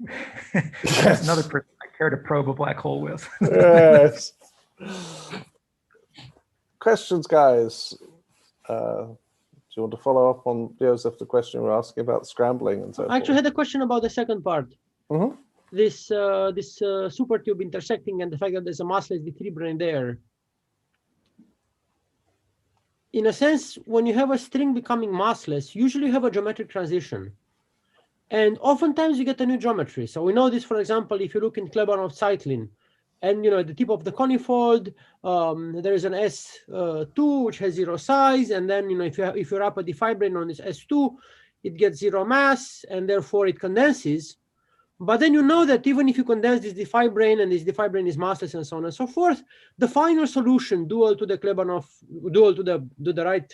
That's another person I care to probe a black hole with. Yes. Questions, guys? Do you want to follow up on, Joseph, the question we were asking about scrambling and so forth? I actually had a question about the second part. Mm-hmm. This super tube intersecting and the fact that there's a massless D3 brane there. In a sense, when you have a string becoming massless, usually you have a geometric transition. And oftentimes you get a new geometry. So we know this, for example, if you look in Klebanov cycling, and at the tip of the conifold, there is an S2 which has 0 size, and then if you wrap a D5 on this S2, it gets 0 mass, and therefore it condenses. But then you know that even if you condense this D5 brane and this D5 brane is massless and so on and so forth, the final solution, dual to the Klebanov, dual to the right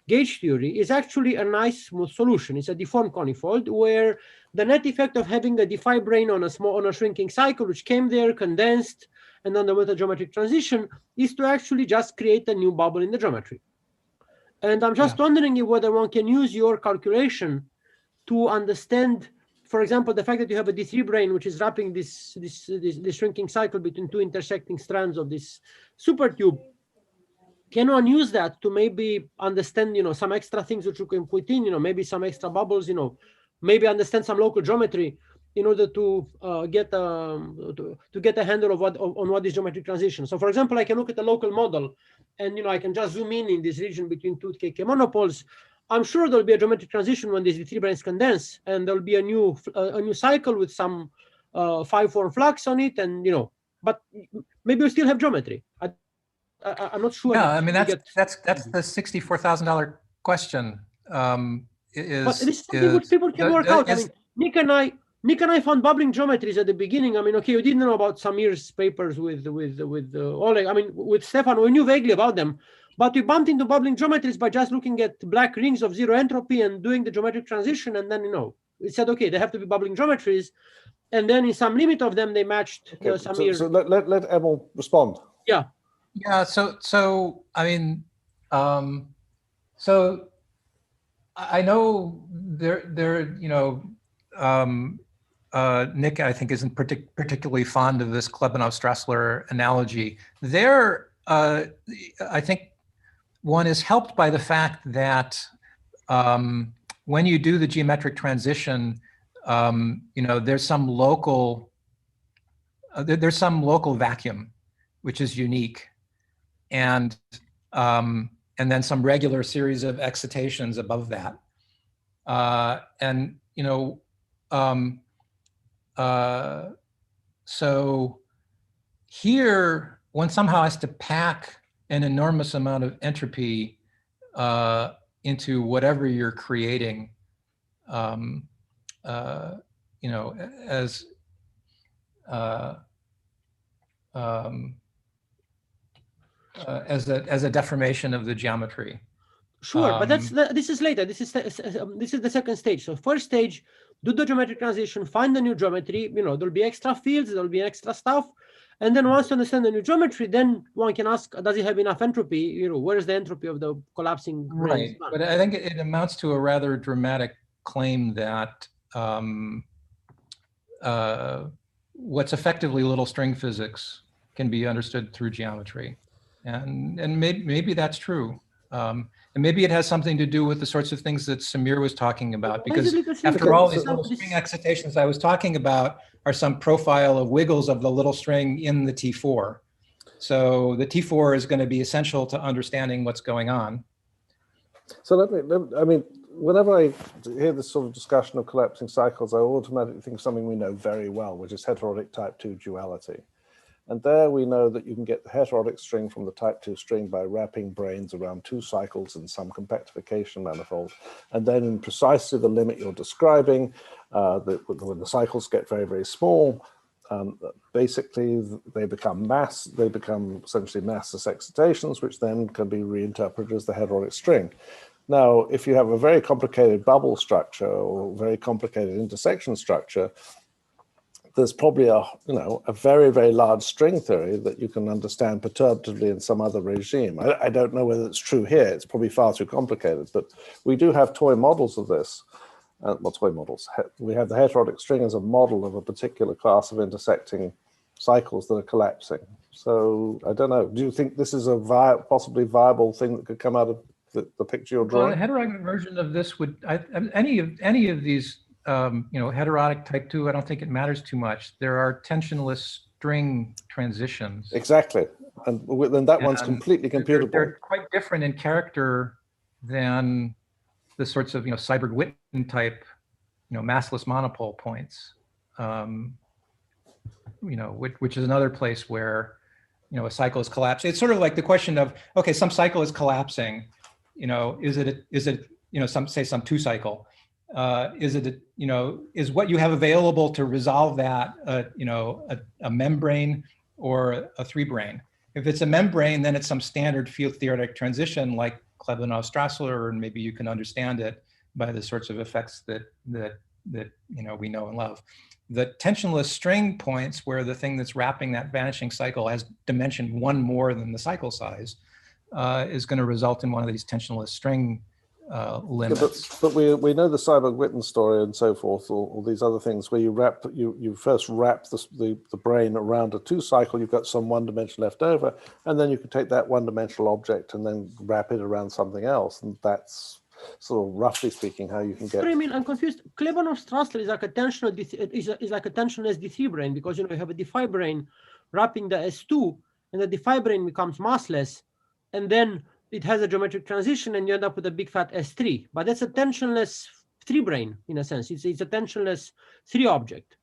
gauge theory, is actually a nice smooth solution. It's a deformed conifold where the net effect of having a D5 brane on a shrinking cycle, which came there, condensed, and underwent a geometric transition, is to actually just create a new bubble in the geometry. And I'm just wondering whether one can use your calculation to understand, for example, the fact that you have a D3 brane, which is wrapping this shrinking cycle between two intersecting strands of this super tube. Can one use that to maybe understand, some extra things which you can put in, maybe some extra bubbles, maybe understand some local geometry in order to get a handle of what is geometric transition. So, for example, I can look at a local model, and I can just zoom in this region between two KK monopoles. I'm sure there'll be a geometric transition when these D3 branes condense, and there'll be a new cycle with some 5-form flux on it, and but maybe we still have geometry. I'm not sure. Yeah, I mean that's the $64,000 question. But this is something which people can work out. I mean, Nick and I found bubbling geometries at the beginning. I mean, okay, we didn't know about Samir's papers with Oleg. I mean, with Stefan, we knew vaguely about them. But we bumped into bubbling geometries by just looking at black rings of 0 entropy and doing the geometric transition. And then, we said, okay, they have to be bubbling geometries. And then in some limit of them, they matched Samir. So let Emil respond. Yeah. Yeah. So I mean, so I know Nick, I think, isn't particularly fond of this Klebanov-Strassler analogy. I think one is helped by the fact that when you do the geometric transition, there's some local vacuum, which is unique, and then some regular series of excitations above that, so here one somehow has to pack an enormous amount of entropy into whatever you're creating, as a deformation of the geometry. Sure, but this is later. This is the second stage. So first stage, do the geometric transition, find the new geometry. There'll be extra fields, there'll be extra stuff. And then once you understand the new geometry, then one can ask, does it have enough entropy? Where is the entropy of the collapsing right? But I think it amounts to a rather dramatic claim that what's effectively little string physics can be understood through geometry. And maybe that's true. And maybe it has something to do with the sorts of things that Samir was talking about, because after all, these little string excitations I was talking about are some profile of wiggles of the little string in the T4. So the T4 is going to be essential to understanding what's going on. So I mean, whenever I hear this sort of discussion of collapsing cycles, I automatically think of something we know very well, which is heterotic type 2 duality. And there we know that you can get the heterotic string from the type 2 string by wrapping branes around 2 cycles in some compactification manifold. And then in precisely the limit you're describing, when the cycles get very, very small, basically they become essentially massless excitations, which then can be reinterpreted as the heterotic string. Now, if you have a very complicated bubble structure or very complicated intersection structure, there's probably a very, very large string theory that you can understand perturbatively in some other regime. I don't know whether it's true here. It's probably far too complicated, but we do have toy models of this. Well, toy models. We have the heterotic string as a model of a particular class of intersecting cycles that are collapsing. So I don't know. Do you think this is a possibly viable thing that could come out of the picture you're drawing? Well, the heterotic version of this would any of these heterotic type 2. I don't think it matters too much. There are tensionless string transitions. Exactly, and that one's completely computable. They're quite different in character than the sorts of Seiberg-Witten type, massless monopole points. Which is another place where a cycle is collapsing. It's sort of like the question of, okay, some cycle is collapsing. Is it some 2 cycle? Is what you have available to resolve that a membrane or a 3-brane? If it's a membrane, then it's some standard field theoretic transition like Klebanov-Strassler, and maybe you can understand it by the sorts of effects that we know and love. The tensionless string points, where the thing that's wrapping that vanishing cycle has dimension 1 more than the cycle size, is going to result in one of these tensionless string limits. Yeah, but we know the Seiberg-Witten story and so forth, or these other things where you first wrap the brane around a 2 cycle, you've got some 1 dimension left over, and then you can take that 1-dimensional object and then wrap it around something else, and that's sort of roughly speaking how you can get. I mean, I'm confused. Klebanov-Strassler is like a tensional D3 brane, because you have a D5 brane wrapping the S2, and the D5 brane becomes massless, and then it has a geometric transition, and you end up with a big fat S3. But that's a tensionless 3-brane in a sense. It's a tensionless 3 object.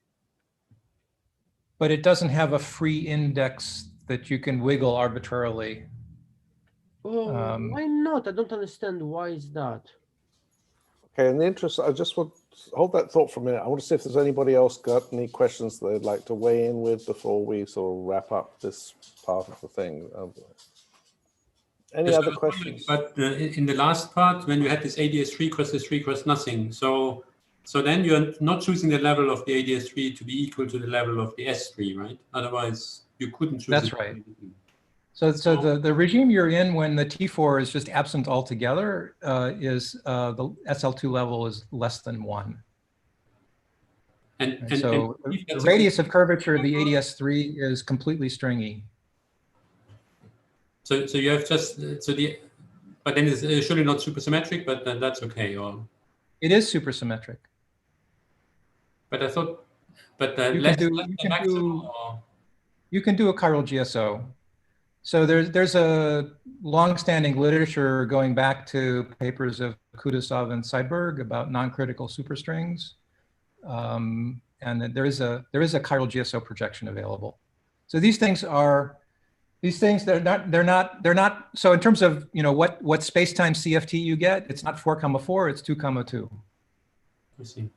But it doesn't have a free index that you can wiggle arbitrarily. Oh, why not? I don't understand. Why is that? Okay, in the interest, I just want to hold that thought for a minute. I want to see if there's anybody else got any questions that they'd like to weigh in with before we sort of wrap up this part of the thing. Any other questions? But in the last part, when you had this ADS3 cross S3 cross nothing, so then you're not choosing the level of the ADS3 to be equal to the level of the S3, right? Otherwise, you couldn't choose. That's right. So the regime you're in when the T4 is just absent altogether is the SL2 level is less than 1. And so the radius of curvature of the ADS3 is completely stringy. So you have just but then it's surely not supersymmetric, but then that's okay. Or it is supersymmetric. But I thought, you can do a chiral GSO. So there's a long-standing literature going back to papers of Kudasov and Seiberg about non-critical superstrings, and there is a chiral GSO projection available. So these things they're not. So in terms of what space-time CFT you get, it's not 4,4, it's 2,2. I see.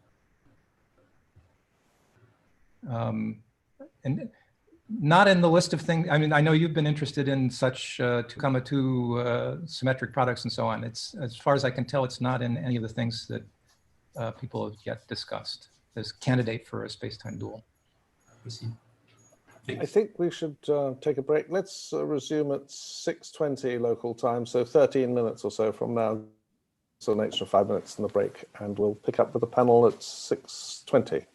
And not in the list of things. I mean, I know you've been interested in such 2,2 symmetric products and so on. It's, as far as I can tell, it's not in any of the things that people have yet discussed as candidate for a space-time dual. I see. I think we should take a break. Let's resume at 6:20 local time, so 13 minutes or so from now. So an extra 5 minutes in the break, and we'll pick up with the panel at 6:20.